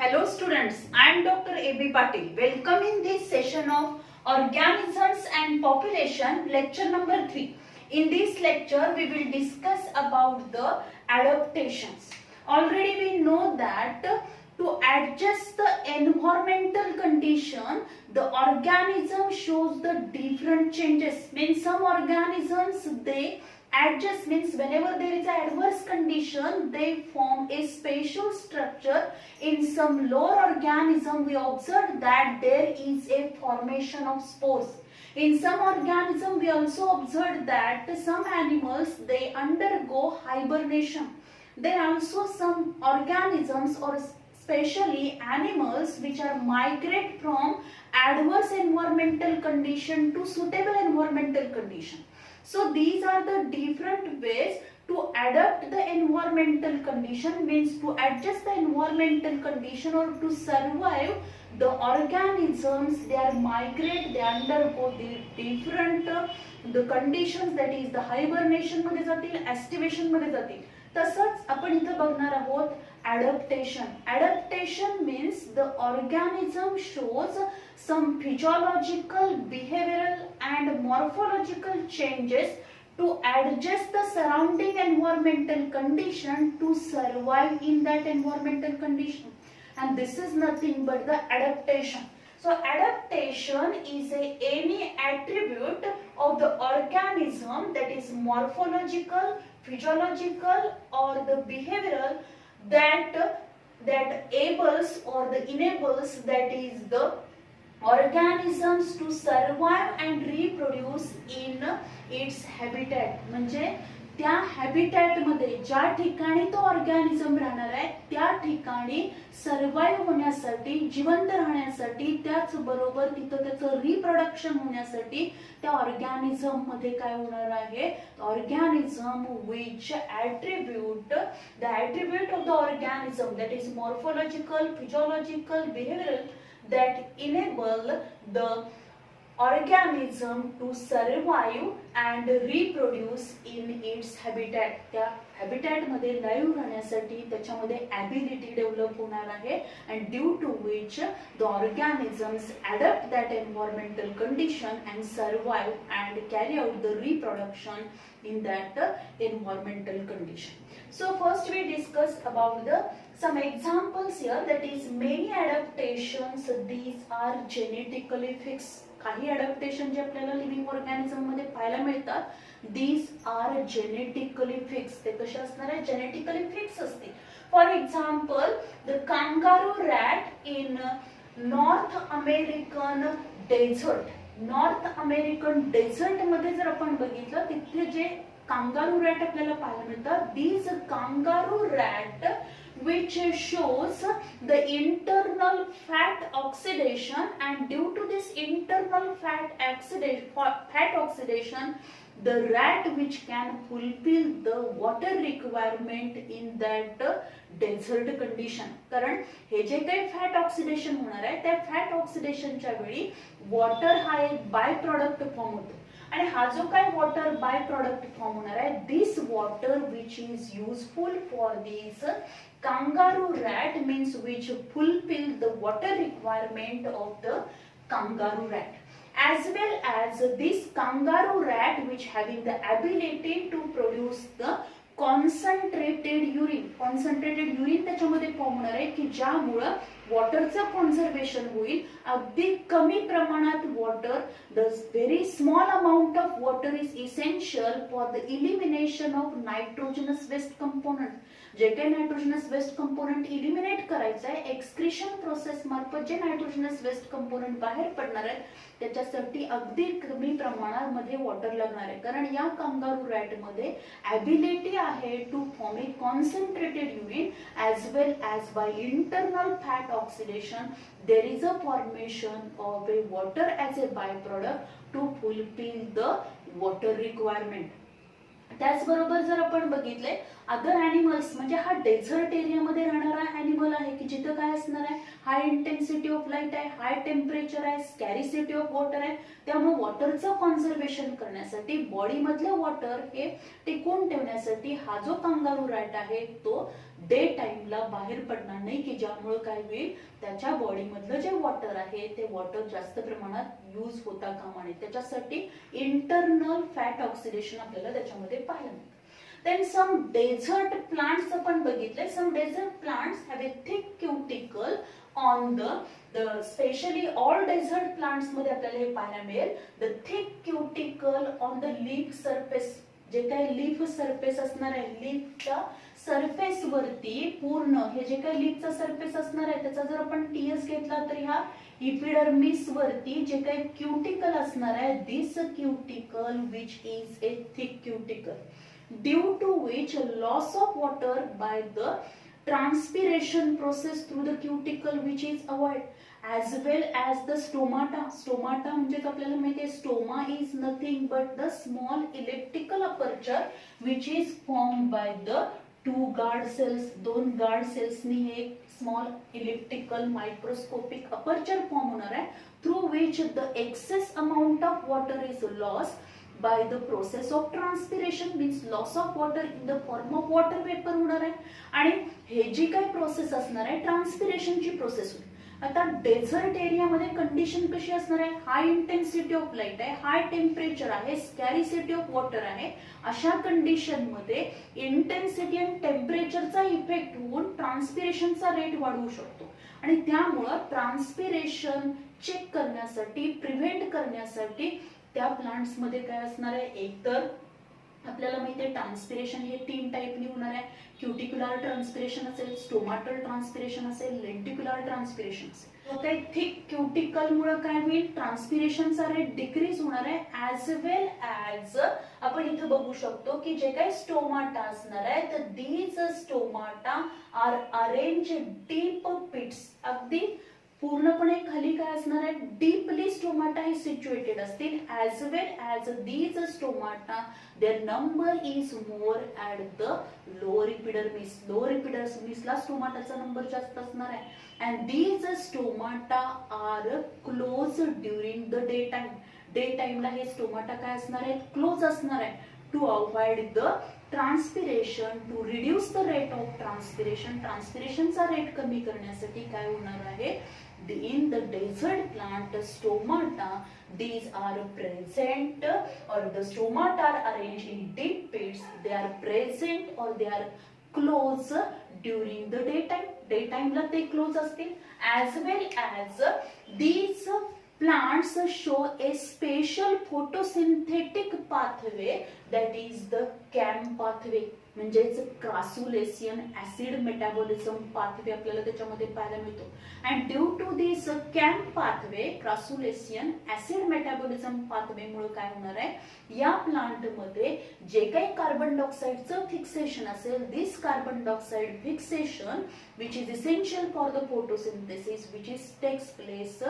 Hello students, I am Dr. A.B. Patil. Welcome in this session of Organisms and Population, lecture number 3. In this lecture, we will discuss about the adaptations. Already we know that to adjust the environmental condition, the organism shows the different changes. Means some organisms they adjust, means whenever there is an adverse condition, they form a special structure. In some lower organism, we observe that there is a formation of spores. In some organism, we also observe that some animals they undergo hibernation. There are also some organisms or especially animals which are migrate from adverse environmental condition to suitable environmental condition. So these are the different ways to adapt the environmental condition, means to adjust the environmental condition or to survive. The organisms they are migrate, they undergo the different the conditions, that is the hibernation मध्ये जातील, estivation मध्ये जातील. तसंच आपण इथे बघणार आहोत adaptation. Adaptation means the organism shows some physiological, behavioral and morphological changes to adjust the surrounding environmental condition to survive in that environmental condition. And this is nothing but the adaptation. So adaptation is any attribute of the organism, that is morphological, physiological or the behavioral, that enables or the enables, that is the organisms to survive and reproduce in its habitat. म्हणजे त्या habitat मध्ये ज्या ठिकाणी तो organism राहणार आहे त्या ठिकाणी सर्वाइव्ह होण्यासाठी, जिवंत राहण्यासाठी, त्याच बरोबर तिथं त्याचं रिप्रोडक्शन होण्यासाठी त्या ऑर्गॅनिझम मध्ये काय होणार आहे, organism which attribute the attribute of the organism, that is morphological, physiological, behavioural, that enable the organism to survive and reproduce in its habitat. त्या habitat मध्ये लाईव्ह राहण्यासाठी त्याच्यामध्ये ability डेव्हलप होणार आहे, and due to which the organisms adapt that environmental condition and survive and carry out the reproduction in that environmental condition. So first we discuss about the some examples here, that is many adaptations, these are genetically fixed. काही adaptation जे आपल्याला living organism मध्ये पाहायला मिळतात, these are genetically fixed. ते कसे असणार आहे, genetically fixed असतील. For example, the kangaroo rat in North American desert. North American desert मध्ये जर आपण बघितलं तिथे जे kangaroo rat आपल्याला पाहायला मिळतात, these kangaroo rat which shows the internal fat oxidation, and due to this internal fat oxidation, the rat which can fulfill the water requirement in that desert condition. कारण हे जे काही फॅट ऑक्सिडेशन होणार आहे त्या फॅट ऑक्सिडेशनच्या वेळी water हा एक बाय प्रोडक्ट फॉर्म होतो, आणि हा जो काय वॉटर बाय प्रोडक्ट फॉर्म होणार आहे, this water which is useful for this kangaroo rat, means which fulfill the water requirement of the kangaroo rat, as well as this kangaroo rat which having the ability to produce the concentrated urine. Concentrated urine त्याच्यामध्ये form होणार आहे की ज्यामुळे वॉटरचं conservation होईल. अगदी कमी प्रमाणात water, the very small amount of water is essential for the elimination of nitrogenous waste component. जे काही नायट्रोजनस वेस्ट कंपोनंट इलिमिनेट करायचं आहे, एक्सक्रिशन प्रोसेस मार्फत जे नायट्रोजनस वेस्ट कंपोनंट बाहेर पडणार आहेत त्याच्यासाठी अगदी कमी प्रमाणामध्ये वॉटर लागणार आहे. कारण या कांगारू रॅट मध्ये ॲबिलिटी आहे to form a concentrated urine as well as by internal fat oxidation there is a formation of a water as a byproduct to fulfill the water requirement. त्याचबरोबर जर आपण बघितले अदर ॲनिमल्स, म्हणजे हा dessert एरियामध्ये राहणारा animal आहे की जिथं काय असणार आहे, हाय इंटेन्सिटी ऑफ लाईट आहे, हाय टेम्परेचर आहे, स्कॅरिसिटी ऑफ वॉटर आहे. त्यामुळे वॉटरचं कॉन्झर्वेशन करण्यासाठी, बॉडी मधलं वॉटर हे टिकवून ठेवण्यासाठी हा जो कंगारू रॅट आहे तो डे टाइमला बाहेर पडणार नाही, की ज्यामुळे काय होईल, त्याच्या बॉडी मधलं जे वॉटर आहे ते वॉटर जास्त प्रमाणात यूज होता कामा नये. त्याच्यासाठी इंटरनल फॅट ऑक्सिडेशन आपल्याला त्याच्यामध्ये पाहायला मिळतं. Then some desert plants आपण बघितले. Some desert plants have a thick cuticle on the especially all desert plants मध्ये आपल्याला हे पाहायला मिळेल. The thick cuticle on the leaf surface, जे काही लीफ सरफेस असणार आहे, लीफच्या सरफेस वरती पूर्ण हे जे काही लीफचा सरफेस असणार आहे त्याचा जर आपण टीएस घेतला तर ह्या इपिडर्मिस वरती जे काही क्युटिकल असणार आहे, this cuticle which is a thick cuticle, due to which loss of water by the transpiration process through the cuticle which is avoided, as well as the stomata. Stomata म्हणजे आपल्याला माहिती आहे, stoma is nothing but the small elliptical aperture which is formed by the two guard cells. दोन guard cells नी हे small elliptical microscopic aperture form होणार आहे, through which the excess amount of water is lost by the process of transpiration, means loss of water in the form of water vapor होणार आहे. आणि हे जी काही process असणार आहे ट्रान्सपिरेशनची प्रोसेस होईल. आता डेझर्ट एरियामध्ये कंडिशन कशी असणार आहे, हाय इंटेन्सिटी ऑफ लाईट आहे, हाय टेम्परेचर आहे, स्कॅरिसिटी ऑफ वॉटर आहे. अशा कंडिशन मध्ये इंटेन्सिटी आणि टेम्परेचरचा इफेक्ट होऊन ट्रान्सपिरेशनचा रेट वाढवू शकतो. आणि त्यामुळे ट्रान्सपिरेशन चेक करण्यासाठी, प्रिव्हेंट करण्यासाठी त्या प्लांट्स मध्ये काय असणार आहे, एकतर आपल्याला माहिती आहे ट्रान्सपिरेशन हे 3 टाइपनी होणार आहे. क्युटिक्युलर ट्रान्सपिरेशन असेल, स्टोमाटल ट्रान्सपिरेशन असेल, लेंटिक्युलर ट्रान्सपिरेशन असेल. काही थिक क्युटिकल मुळे काय होईल, ट्रान्सपिरेशनचा रेट डिक्रीज होणार आहे. ऍज वेल ऍज आपण इथे बघू शकतो की जे काही स्टोमाटा असणार आहे तर these stomata are arrange deep pits, अगदी पूर्णपणे खाली काय असणार आहे, डीपली स्टोमाटा हे सिच्युएटेड असतील. As well as these stomata their number is more at the lower epidermis. Lower इपिडर्मिसला स्टोमाटाचा नंबर जास्त असणार आहे. And these stomata are close during the day time. Day टाइमला हे स्टोमाटा काय असणार आहेत, क्लोज असणार आहे. To avoid the transpiration, to reduce the rate of transpiration, ट्रान्सपिरेशनचा rate कमी करण्यासाठी काय होणार आहे, in the desert plant stomata, these are present or the stomata are arranged in deep pits. They are present or they are close during the daytime. Daytime ला ते close असतील. As well as these plants show a special photosynthetic pathway, that is the CAM pathway. म्हणजेच क्रासुलेसियन acid metabolism pathway आपल्याला त्याच्यामध्ये पाहायला मिळतो. And due to this CAM pathway, crassulacean acid metabolism pathway मुळे काय होणार आहे, या प्लांट मध्ये जे काही कार्बन डायऑक्साइडचं फिक्सेशन असेल, this carbon dioxide fixation which is essential for the photosynthesis which is takes place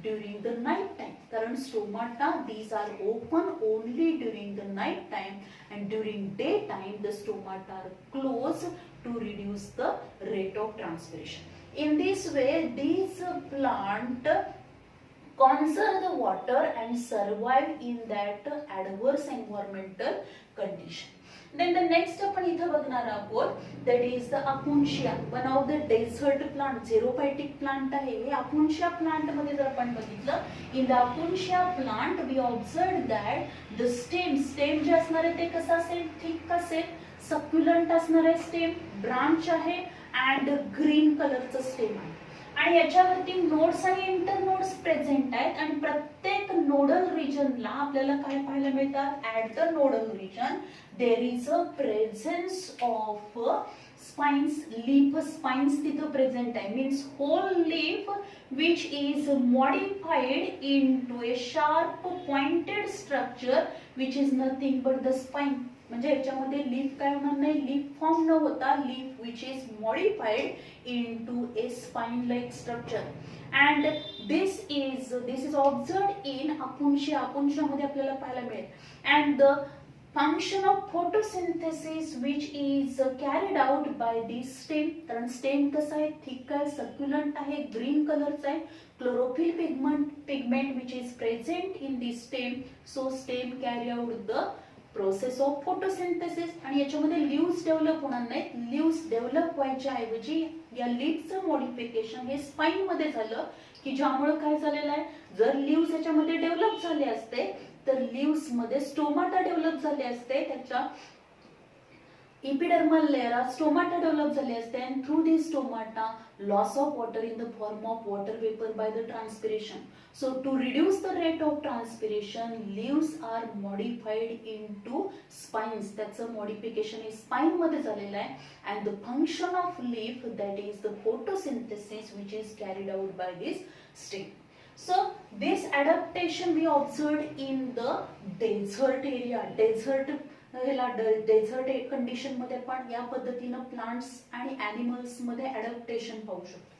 during the night time. कारण stomata these are open only during the night time, and during daytime the stomata are closed to reduce the rate of transpiration. In this way these plant conserve the water and survive in that adverse environmental condition. Then the next आपण इथं बघणार आहोत, that is the apuntia, one of the desert plant, xerophytic plant आहे. हे apuntia plant मध्ये जर आपण बघितलं, in the apuntia plant we observed that the stem जे असणार आहे ते कसं असेल, थिक असेल, सक्युलंट असणार आहे स्टेम, ब्रांच आहे अँड ग्रीन कलरचं स्टेम आहे. आणि याच्यावरती नोड्स आणि इंटरनोड्स प्रेझेंट आहेत. आणि प्रत्येक नोडल रिजनला आपल्याला काय पाहायला मिळतात, at the nodal region there is a presence of spines, leaf spines तिथं प्रेझेंट आहे. Means whole leaf which is modified into a sharp pointed structure which is nothing but the spine. म्हणजे याच्यामध्ये leaf काय होणार नाही, leaf form न होता leaf which is modified into a spine like structure. And this is observed in opuntia. Opuntia मध्ये आपल्याला पाहायला मिळेल. And the function of photosynthesis which is carried out by the stem. कारण स्टेम कसं आहे, thick आहे, सक्युलंट आहे, green कलरचा आहे. Chlorophyll pigment which is present in the stem. So stem carry out the process of photosynthesis. आणि याच्यामध्ये lives develop होणार नाहीत. लिव्स डेव्हलप व्हायच्या ऐवजी या लिव्सचं मॉडिफिकेशन हे स्पाइन मध्ये झालं, की ज्यामुळे काय झालेलं आहे, जर लिव्स याच्यामध्ये डेव्हलप झाले असते तर लिव्स मध्ये स्टोमाटा डेव्हलप झाले असते, त्याच्या epidermal layer स्टोमाटा डेव्हलप झाले असते. and through these stomata loss of water in the form of water vapor by the transpiration. So to reduce the rate of transpiration, leaves are modified into spines. त्याचं modification हे spine मध्ये झालेलं आहे. and the function of leaf, that is the photosynthesis, which is carried out by this stem. So this adaptation we observed in the desert area. Desert condition मध्ये पण या पद्धतीनं plants आणि एनिमल्स मध्ये अडॅप्टेशन पाहू शकतो.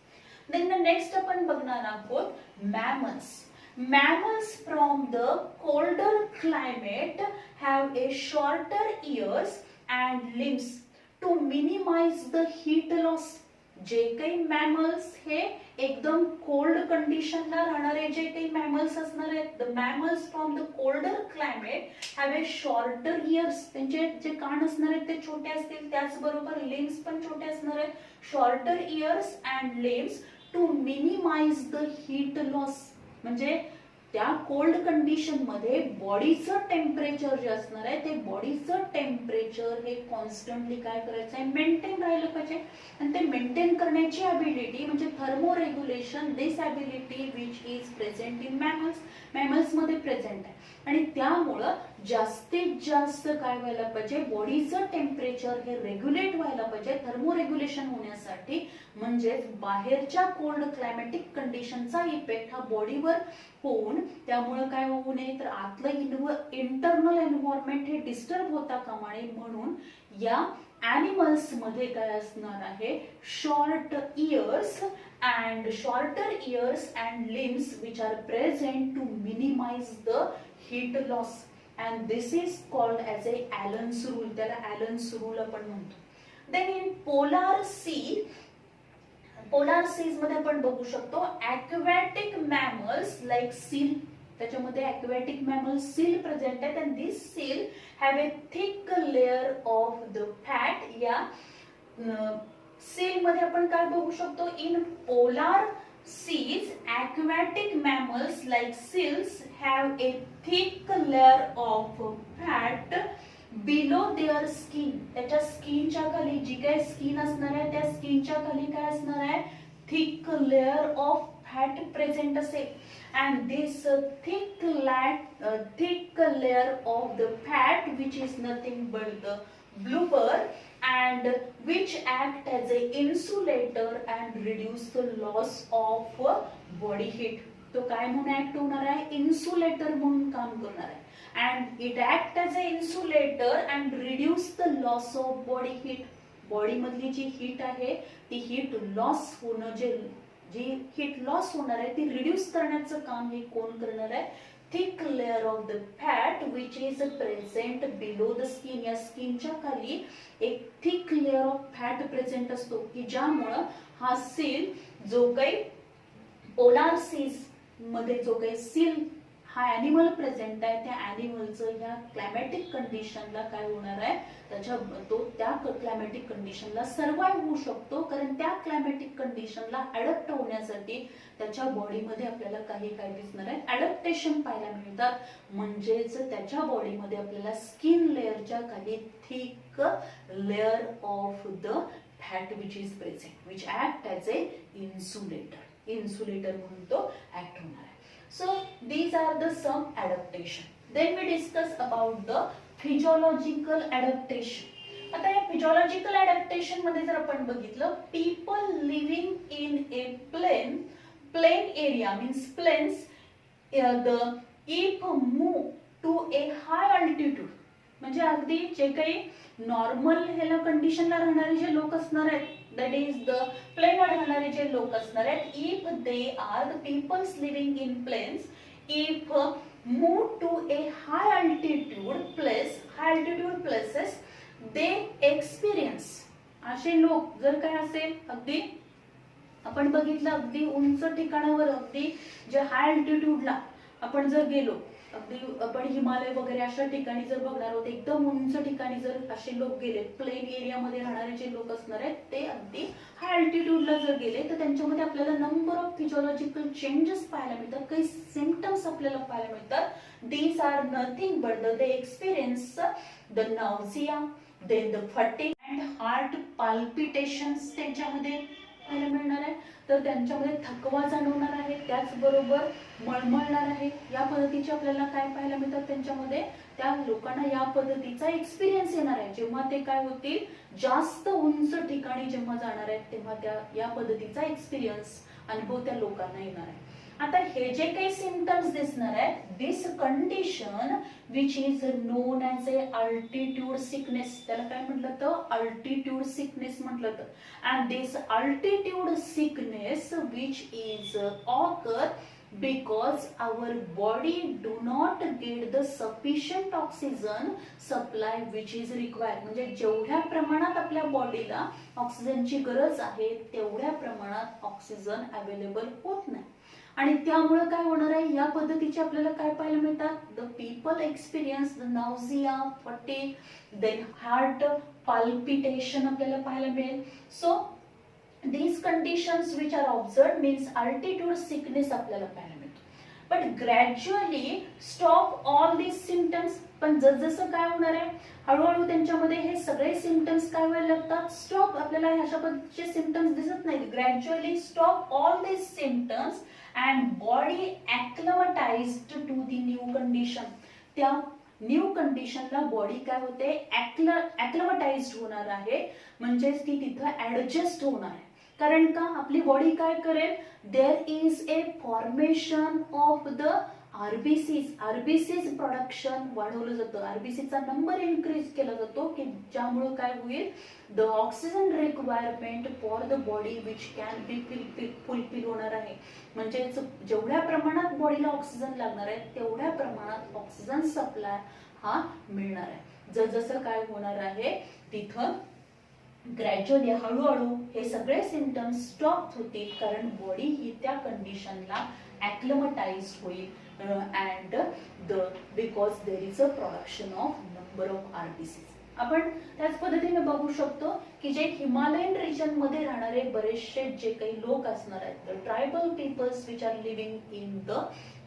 देन नेक्स्ट आपण बघणार आहोत mammals. Mammals from the colder climate have a shorter ears and limbs to minimize the heat loss. जे काही मॅमल्स हे एकदम कोल्ड कंडिशनला राहणारे जे काही मॅमल्स असणार आहेत, the mammals from the colder climate have a shorter years. त्यांचे जे कान असणार आहेत ते छोटे असतील, त्याचबरोबर लिम्स पण छोटे असणार आहेत. Shorter ears and limbs to minimise the heat loss. म्हणजे त्या कोल्ड कंडिशन मध्ये बॉडीचं टेम्परेचर जे असणार आहे ते बॉडीचं टेम्परेचर हे कॉन्स्टंटली काय करायचं आहे, मेंटेन राहिलं पाहिजे. आणि ते मेंटेन करण्याची ॲबिलिटी म्हणजे thermoregulation, this ability which is present in mammals मध्ये प्रेझेंट आहे. आणि त्यामुळं जास्तीत जास्त काय व्हायला पाहिजे, बॉडीचं टेम्परेचर हे रेग्युलेट व्हायला पाहिजे थर्मोरेग्युलेशन होण्यासाठी. म्हणजेच बाहेरच्या कोल्ड क्लायमॅटिक कंडिशनचा इफेक्ट हा बॉडीवर होऊन त्यामुळे काय होऊ नये, तर आतलं इंटरनल एन्व्हायरमेंट हे डिस्टर्ब होता कामा नये. म्हणून या एनिमल्स मध्ये काय असणार आहे, shorter ears and limbs which are present to minimise the heat loss. And this is called as a Allen's rule. त्याला ॲलन्स रूल आपण म्हणतो. देन इन पोलार सीज मध्ये आपण बघू शकतो aquatic mammals like seal. त्याच्यामध्ये aquatic mammals seal प्रेझेंट आहेत. and this seal have a thick layer of the fat. या seal मध्ये आपण काय बघू शकतो, in polar seas aquatic mammals like seals have a thick layer of fat below their skin. त्याच्या स्किनच्या खाली जी काही स्किन असणार आहे त्या स्किनच्या खाली काय असणार आहे, thick layer of fat present असेल. And this thick layer of the fat which is nothing but the blubber and which act as a insulator and reduce the loss of body heat. तो काय म्हणून act होणार आहे, insulator म्हणून काम करणार आहे. and it act as a insulator and reduce the loss of body heat. Body मधली जी हीट आहे ती हीट लॉस होणं, जी हीट लॉस होणार आहे ती रिड्यूस करण्याचं काम हे कोण करणार आहे, thick layer of the fat which is present below the skin. या स्किनच्या खाली एक thick layer of fat present असतो, की ज्यामुळं हा सील जो काही पोलार सीज मध्ये जो काही सील हा ॲनिमल प्रेझेंट आहे त्या ॲनिमलचं या क्लायमॅटिक कंडिशनला काय होणार आहे, तो त्या क्लायमॅटिक कंडिशनला सर्वाइव्ह होऊ शकतो. कारण त्या क्लायमॅटिक कंडिशनला अडॅप्ट होण्यासाठी त्याच्या बॉडीमध्ये आपल्याला काही काय दिसणार आहे, अडॅप्टेशन पाहायला मिळतात. म्हणजेच त्याच्या बॉडीमध्ये आपल्याला स्किन लेअरच्या खाली thick layer of the fat which is present which act as A insulator म्हणून तो ऍक्ट होणार आहे. So these are the some adaptation. Then we discuss about the physiological adaptation. आता या physiological adaptation मध्ये जर आपण बघितलं, people living in a plain area means plains, if move to a high altitude. म्हणजे अगदी जे काही नॉर्मल ह्याला कंडिशनला राहणारे जे लोक असणार आहेत, that is the plain वर राहणारे जे लोक असणार आहेत, if they are the peoples living in plains, if move to a high altitude places they experience. असे लोक जर काय असेल अगदी आपण बघितलं अगदी उंच ठिकाणावर अगदी जे हाय अल्टिट्यूडला आपण जर गेलो अगदी आपण हिमालय वगैरे अशा ठिकाणी जर बघणार आहोत एकदम उंच ठिकाणी जर असे लोक गेले प्लेन एरियामध्ये राहणारे जे लोक असणार आहेत ते अगदी हाय अल्टिट्यूडला जर गेले तर त्यांच्यामध्ये आपल्याला नंबर ऑफ फिजिओलॉजिकल चेंजेस पाहायला मिळतात काही सिम्पटम्स आपल्याला पाहायला मिळतात these are nothing but they experience the nausea then the fatigue and heart palpitations त्यांच्यामध्ये पाहायला मिळणार आहे तर त्यांच्यामध्ये थकवा जाणवणार आहे त्याचबरोबर मळमळणार आहे या पद्धतीचे आपल्याला काय पाहायला मिळतात त्यांच्यामध्ये त्या लोकांना या पद्धतीचा एक्सपिरियन्स येणार आहे जेव्हा ते काय होतील जास्त उंच ठिकाणी जेव्हा जाणार आहेत तेव्हा त्या या पद्धतीचा एक्सपिरियन्स अनुभव त्या लोकांना येणार आहे आता हे जे काही सिम्पटम्स दिसणार आहेत this condition which is known as a altitude sickness त्याला काय म्हटलं तर अल्टिट्यूड सिकनेस म्हटलं तर and this altitude sickness which is occur because our body do not get the sufficient oxygen supply which is required म्हणजे जेवढ्या प्रमाणात आपल्या बॉडीला ऑक्सिजनची गरज आहे तेवढ्या प्रमाणात ऑक्सिजन अवेलेबल होत नाही आणि त्यामुळे काय होणार आहे या पद्धतीचे आपल्याला काय पाहायला मिळतात the people experience the nausea fatigue then heart palpitation आपल्याला पाहायला मिळेल so these conditions which are observed means altitude sickness आपल्याला पाहायला मिळतो but gradually stop all these symptoms पण जसं काय होणार आहे हळूहळू त्यांच्यामध्ये हे सगळे सिम्पटम्स काय व्हायला लागतात स्टॉप आपल्याला अशा पद्धतीचे सिम्पटम्स दिसत नाहीत gradually stop all these symptoms and body acclimatized to the new condition त्या न्यू कंडिशनला बॉडी काय होते ॲक्लमटाइज्ड होणार आहे म्हणजेच ती तिथं ऍडजस्ट होणार आहे कारण का आपली बॉडी काय करेल there is a formation of the RBCs production वाढवलं जातं आरबीसीचा नंबर इन्क्रीज केला जातो की ज्यामुळे काय होईल the oxygen requirement for the body which can be fulfil होणार आहे म्हणजे जेवढ्या प्रमाणात बॉडीला ऑक्सिजन लागणार आहे तेवढ्या प्रमाणात ऑक्सिजन सप्लाय हा मिळणार आहे जसं काय होणार आहे तिथं ग्रॅज्युअली हळूहळू हे सगळे सिम्पटम्स स्टॉप होतील कारण बॉडी ही त्या कंडिशनला ॲक्लमटाइज्ड होईल and because there is a production of number of RBCs आपण त्याच पद्धतीने बघू शकतो की जे हिमालयन रिजन मध्ये राहणारे बरेचसे जे काही लोक असणार आहेत tribal peoples which are living in the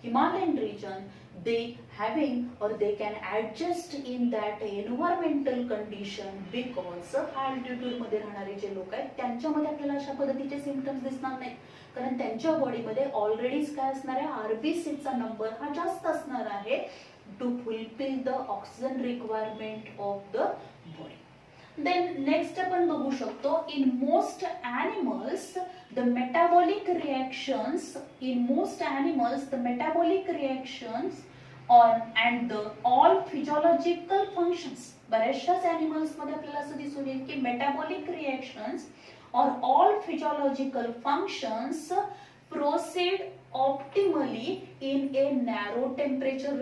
Himalayan region they having or they can adjust in that environmental condition because high altitude मध्ये राहणारे जे लोक आहेत त्यांच्यामध्ये आपल्याला अशा पद्धतीचे सिम्पटम्स दिसणार नाहीत कारण त्यांच्या बॉडीमध्ये ऑलरेडीच काय असणार आहे आरबीसीचा नंबर हा जास्त असणार आहे to fulfil the oxygen requirement of the body Then next आपण बघू शकतो in most animals the metabolic reactions on and the all physiological functions बऱ्याचशाच animals मध्ये आपल्याला असं दिसून येईल की metabolic reactions or all physiological functions proceed optimally in a narrow temperature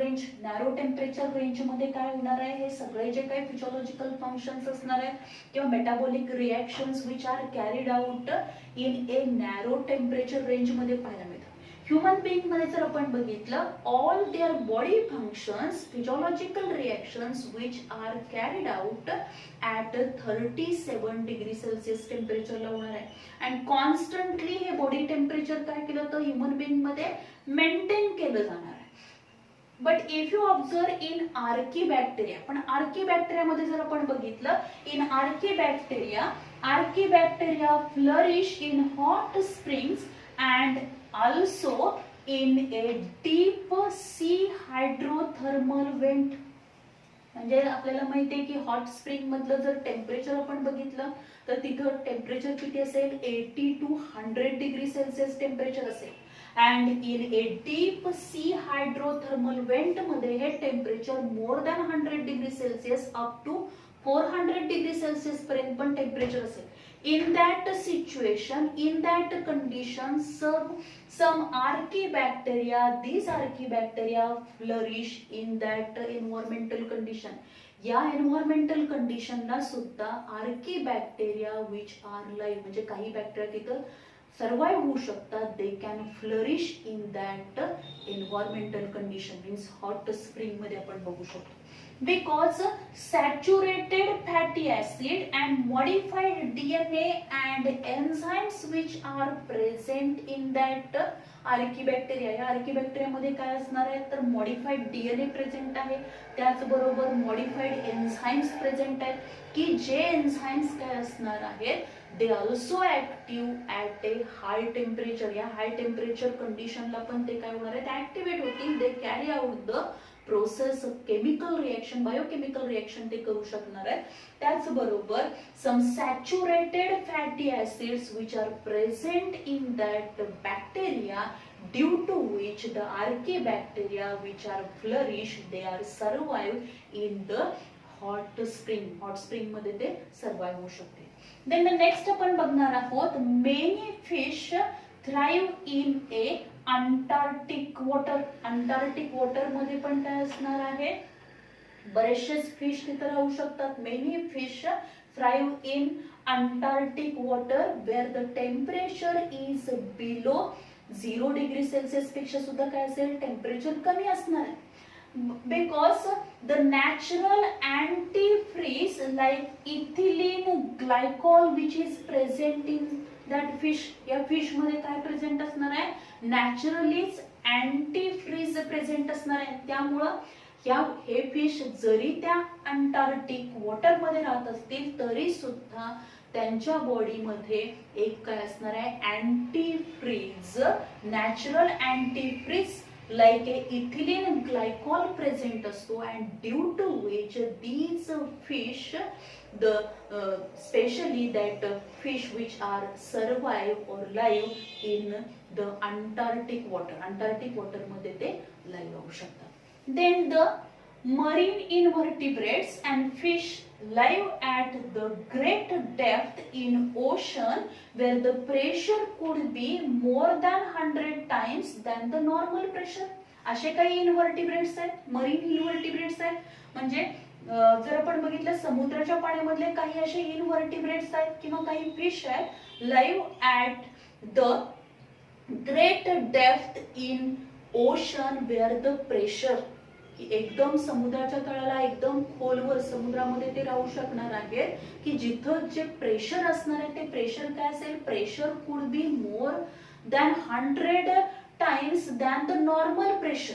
range मध्ये काय होणार आहे हे सगळे जे काही फिजिओलॉजिकल फंक्शन्स असणार आहेत किंवा metabolic reactions which are carried out in a narrow temperature range मध्ये पाहायला मिळतात ह्युमन बीइंग मध्ये जर आपण बघितलं all their body functions physiological reactions which are carried out at 37 degree Celsius टेम्परेचरला होणार आहे अँड कॉन्स्टंटली हे बॉडी टेम्परेचर काय केलं तर ह्युमन बीइंग मध्ये मेंटेन केलं जाणार आहे but if you observe in archaebacteria पण आर्कीबॅक्टेरियामध्ये जर आपण बघितलं in archaebacteria flourish in hot springs and also in a deep sea hydrothermal vent म्हणजे आपल्याला माहिती आहे की हॉट स्प्रिंग मधलं जर टेम्परेचर आपण बघितलं तर तिथं टेम्परेचर किती असेल 80 to 100 डिग्री सेल्सिअस टेम्परेचर असेल and in a deep sea hydrothermal vent मध्ये हे temperature more than 100 degree Celsius up to 400 degree Celsius पर्यंत पण टेम्परेचर असेल In that situation, in that condition, some archaebacteria, these archaebacteria flourish in that environmental condition. या environmental कंडिशनला सुद्धा आर्कीबॅक्टेरिया which R live म्हणजे काही बॅक्टेरिया तिथं सर्वाइव्ह होऊ शकतात. They can flourish in that environmental condition. Means hot spring मध्ये आपण बघू शकतो. Because saturated fatty acid and modified DNA and enzymes which are present in that आर्कीबॅक्टेरिया, या आर्कीबॅक्टेरिया मध्ये काय असणार आहे तर मॉडिफाईड डीएनए प्रेझेंट आहे, त्याचबरोबर मॉडिफाईड एन्झाइम्स प्रेझेंट आहेत की जे एन्झाइम्स काय असणार आहेत they also active at A high temperature. या हाय टेम्परेचर कंडिशनला पण ते काय होणार आहेत ऍक्टिव्हेट होतील. They carry out the process chemical reaction, biochemical reaction ते करू शकणार आहेत. त्याचबरोबर some saturated fatty acids which are present in that bacteria due to which the archaebacteria which are flourish they are survive in the hot spring. Hot spring मध्ये ते survive होऊ शकते. Then the next आपण बघणार आहोत many fish thrive in a Antarctic water. Antarctic water मध्ये पण काय असणार आहे बरेचसे फिश तिथे राहू शकतात. Many fish thrive in Antarctic water where the temperature is below 0 degree Celsius पेक्षा सुद्धा काय असेल टेम्परेचर कमी असणार आहे. Because the natural antifreeze like ethylene glycol which is present in that fish, या फिश मध्ये काय प्रेझेंट असणार आहे नॅचरलीच अँटीफ्रीज प्रेझेंट असणार आहे. त्यामुळं हे फिश जरी त्या अंटार्क्टिक वॉटर मध्ये राहत असतील तरी सुद्धा त्यांच्या बॉडी मध्ये एक काय असणार आहे अँटीफ्रीज, natural अँटीफ्रीज like a ethylene glycol present असतो. and due to which these fish, the especially that fish which are survive or live in the Antarctic water, Antarctic water मध्ये ते live राहू शकतात. then the marine invertebrates and fish live at the great depth in ocean where the pressure could be more than 100 times than the normal pressure. असे काही इन्व्हर्टिब्रेट्स आहेत, marine इन्व्हर्टिब्रेट्स आहेत. म्हणजे जर आपण बघितलं समुद्राच्या पाण्यामधले काही असे इन्व्हर्टिब्रेट्स आहेत किंवा काही फिश आहेत live at the great depth in ocean where the pressure, एकदम समुद्राच्या तळाला एकदम खोलवर समुद्रामध्ये ते राहू शकणार आहेत की जिथं जे प्रेशर असणार आहे ते प्रेशर काय असेल pressure could be more than 100 times than the normal pressure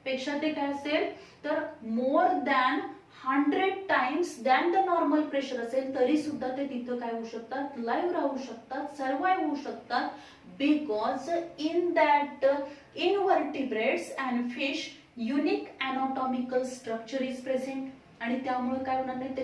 पेक्षा ते काय असेल तर मोर than 100 times than the normal pressure असेल तरी सुद्धा ते तिथं काय होऊ शकतात लाईव्ह राहू शकतात, सर्वाइव्ह होऊ शकतात. Because in that invertebrates and fish unique anatomical structure is present. आणि त्यामुळे काय होणार नाही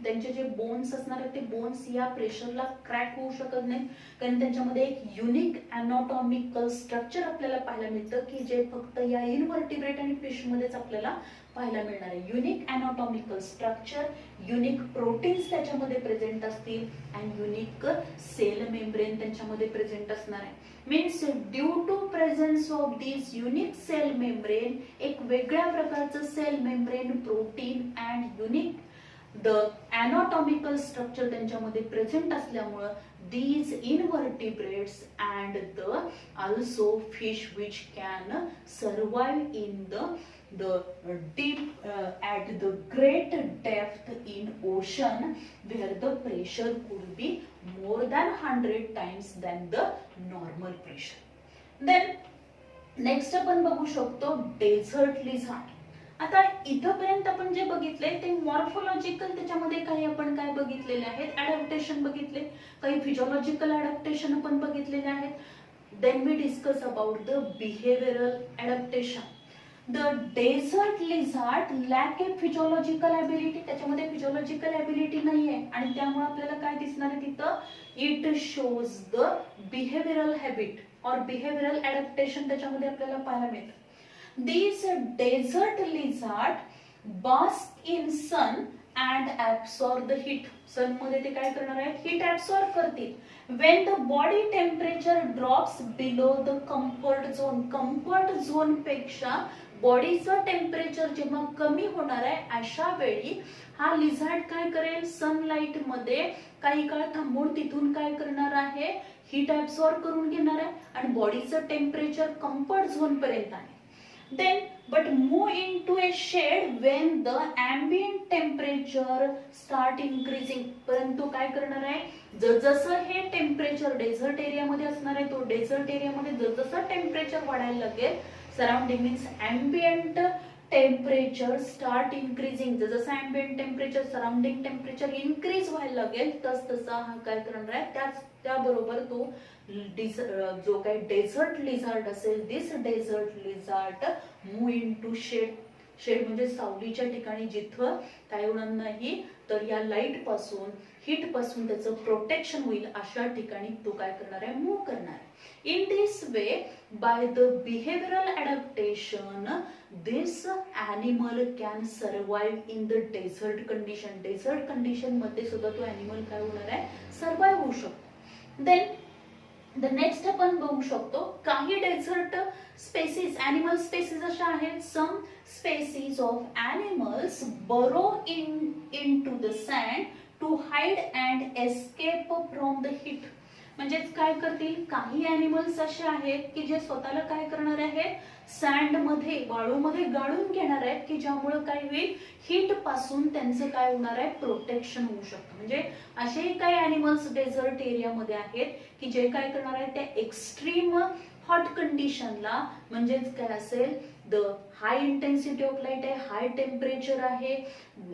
त्यांचे जे बोन्स असणार आहेत ते बोन्स या प्रेशरला क्रॅक होऊ शकत नाहीत कारण त्यांच्यामध्ये एक युनिक अॅनाटॉमिकल स्ट्रक्चर आपल्याला पाहायला मिळतं की जे फक्त या इनव्हर्टिब्रेट आणि फिश मध्येच आपल्याला पाहायला मिळणार आहे. Unique anatomical structure, unique proteins त्याच्यामध्ये प्रेझेंट असतील अँड युनिक सेल मेम्ब्रेन त्यांच्यामध्ये प्रेझेंट असणार आहे. Means due to presence of this unique cell membrane, एक वेगळ्या प्रकारचं cell membrane protein and unique the anatomical structure त्यांच्यामध्ये प्रेझेंट असल्यामुळं these invertebrates and the also fish which can survive in the deep at the great depth in ocean where the pressure could be more than 100 times than the normal pressure. Then next आपण बघू शकतो dessert lizard. आता इथपर्यंत आपण जे बघितले ते morphological, त्याच्यामध्ये काही आपण काय बघितलेले आहेत ऍडॅप्टेशन बघितले, काही फिजिओलॉजिकल ऍडॅप्टेशन आपण बघितलेले आहेत. Then we discuss about the behavioural adaptation. The desert lizard lack a physiological ability, त्याच्यामध्ये फिजिओलॉजिकल ॲबिलिटी नाहीये आणि त्यामुळे आपल्याला काय दिसणार आहे तिथं it shows the behavioural habit और बिहेवियरल ऍडॅप्टेशन त्याच्यामध्ये आपल्याला पाहायला मिळतं. These desert lizard bask in sun and absorb the heat. Sun मध्ये ते काय करणार आहेत, हीट ऍब्सॉर्ब करतील. When the body temperature drops below the comfort zone. Comfort zone पेक्षा बॉडीचं टेम्परेचर जेव्हा कमी होणार आहे, अशा वेळी हा लिझार्ड काय करेल, सनलाइट मध्ये काही काळ थांबून तिथून काय करणार आहे, हीट ऍब्सॉर्ब करून घेणार आहे आणि बॉडीचं टेम्परेचर कम्फर्ट झोन पर्यंत आहे. Then but move into a shade when the ambient temperature start increasing. परंतु काय करणार आहे, जसं हे टेम्परेचर डेझर्ट एरियामध्ये असणार आहे, तो डेझर्ट एरियामध्ये जसं टेम्परेचर वाढायला लागेल, surrounding means ambient temperature start increasing, जसं ambient temperature surrounding temperature increase व्हायला लागेल तसा हा काय करणार आहे, त्याबरोबर तो जो काही डेझर्ट लिझार्ड असेल, this desert lizard move into shade. Shade म्हणजे सावलीच्या ठिकाणी जिथं काय होणार नाही तर या लाईट पासून, हीट पासून त्याचं प्रोटेक्शन होईल अशा ठिकाणी तो काय करणार आहे, मूव्ह करणार आहे. In this way, by the behavioral adaptation, this animal can survive in the desert condition. Desert condition मध्ये सुद्धा तो animal काय होणार आहे, सर्वाइव्ह होऊ शकतो. Then the next आपण बघू शकतो, काही डेझर्ट स्पेसिस, एनिमल स्पेसिस अशा आहेत. सम स्पेसिस ऑफ एनिमल्स बरो into the sand to hide and escape from the heat. म्हणजेच काय करतील, काही एनिमल्स असे आहेत की जे स्वतःला काय करणार आहेत, सँड मध्ये, वाळूमध्ये गाळून घेणार आहेत, की ज्यामुळे काय होईल, हीट पासून त्यांचं काय होणार आहे, प्रोटेक्शन होऊ शकतं. म्हणजे असेही काही एनिमल्स डेझर्ट एरियामध्ये आहेत की जे काय करणार आहेत, त्या एक्स्ट्रीम हॉट कंडिशनला, म्हणजेच काय असेल, the high intensity of light आहे, हाय टेम्परेचर आहे,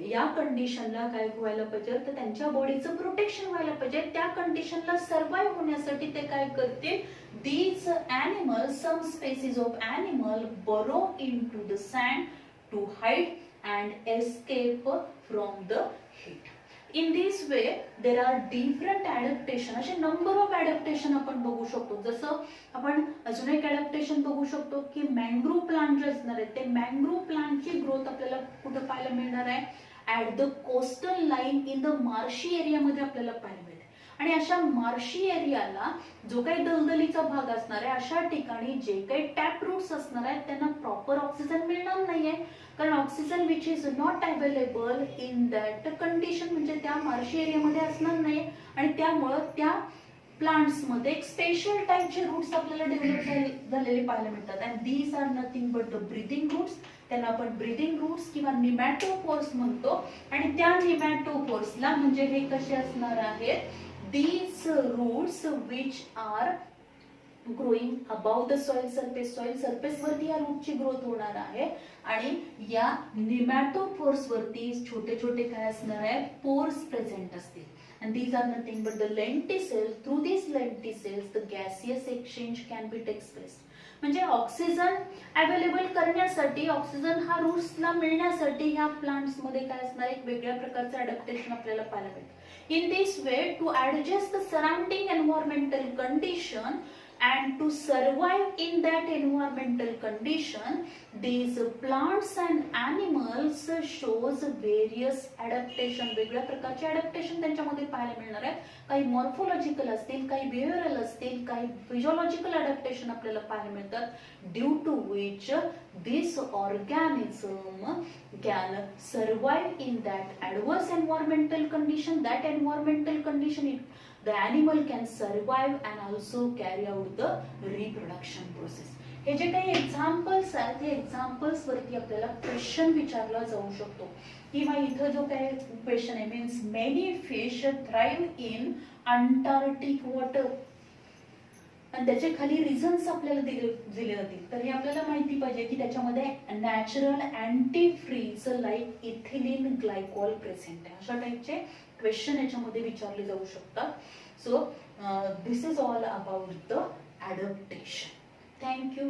या कंडिशनला काय व्हायला पाहिजे, तर त्यांच्या बॉडीचं प्रोटेक्शन व्हायला पाहिजे. त्या कंडिशनला सर्वाइव्ह होण्यासाठी ते काय करतील, these animals, some species of animal burrow into the sand to hide and escape from the heat. In this way there are different adaptation. असे नंबर ऑफ adaptation आपण बघू शकतो. जसं आपण अजून एक adaptation बघू शकतो की मँग्रोव्ह प्लांट जे असणार आहे, ते मँग्रोव्ह प्लांटची ग्रोथ आपल्याला कुठे पाहायला मिळणार आहे, at the coastal line in the marshy एरियामध्ये आपल्याला पाहायला मिळते. आणि अशा मार्शी एरियाला जो काही दलदलीचा भाग असणार आहे, अशा ठिकाणी जे काही टॅप रूट्स असणार आहेत त्यांना प्रॉपर ऑक्सिजन मिळणार नाहीये, कारण oxygen which is not available in that condition, म्हणजे त्या मार्शी एरियामध्ये असणार नाही. आणि त्यामुळे त्या प्लांट्स मध्ये एक स्पेशल टाईपचे रूट्स आपल्याला डेव्हलप झालेले पाहायला मिळतात. And these are nothing but the breathing roots. त्यांना आपण ब्रीथिंग रूट्स किंवा निमॅटोपोर्स म्हणतो. आणि त्या निमॅटोपोर्सला म्हणजे हे कसे असणार आहेत, these roots which are growing above the soil surface. soil surface वरती या रूटची ग्रोथ होणार आहे आणि या निमॅटोपोर्स वरती छोटे छोटे काय असणार आहे, पोर्स प्रेझेंट असतील. and these are nothing but the lenticels. through these lenticels the gaseous exchange can be takes place. म्हणजे ऑक्सिजन अवेलेबल करण्यासाठी, ऑक्सिजन हा रूट्सला मिळण्यासाठी ह्या प्लांट्स मध्ये काय असणार, एक वेगळ्या प्रकारचं अडॅप्टेशन आपल्याला पाहायला मिळतं. In this way, to adjust the surrounding environmental condition and to survive in that environmental condition, these plants and animals shows various adaptation. वेगळ्या प्रकारचे adaptation त्यांच्यामध्ये पाहायला मिळणार आहेत. काही मॉर्फोलॉजिकल असतील, काही बिहेवियरल असतील, काही फिजियोलॉजिकल adaptation आपल्याला पाहायला मिळतात. Due to which this organism can survive in that adverse environmental condition. That environmental condition, the animal can survive and also carry out the reproduction process. हे जे काही एक्झाम्पल्स आहेत, हे एक्झाम्पल्स वरती आपल्याला क्वेश्चन विचारला जाऊ शकतो. किंवा इथं जो काही क्वेश्चन आहे, means many fish thrive in Antarctic water, आणि त्याचे खाली रिझन्स आपल्याला दिले जातील. तर हे आपल्याला माहिती पाहिजे की त्याच्यामध्ये natural antifreeze like ethylene glycol present आहे. अशा टाईपचे क्वेश्चन याच्यामध्ये विचारले जाऊ शकतात. So this is all about the adaptation. Thank you.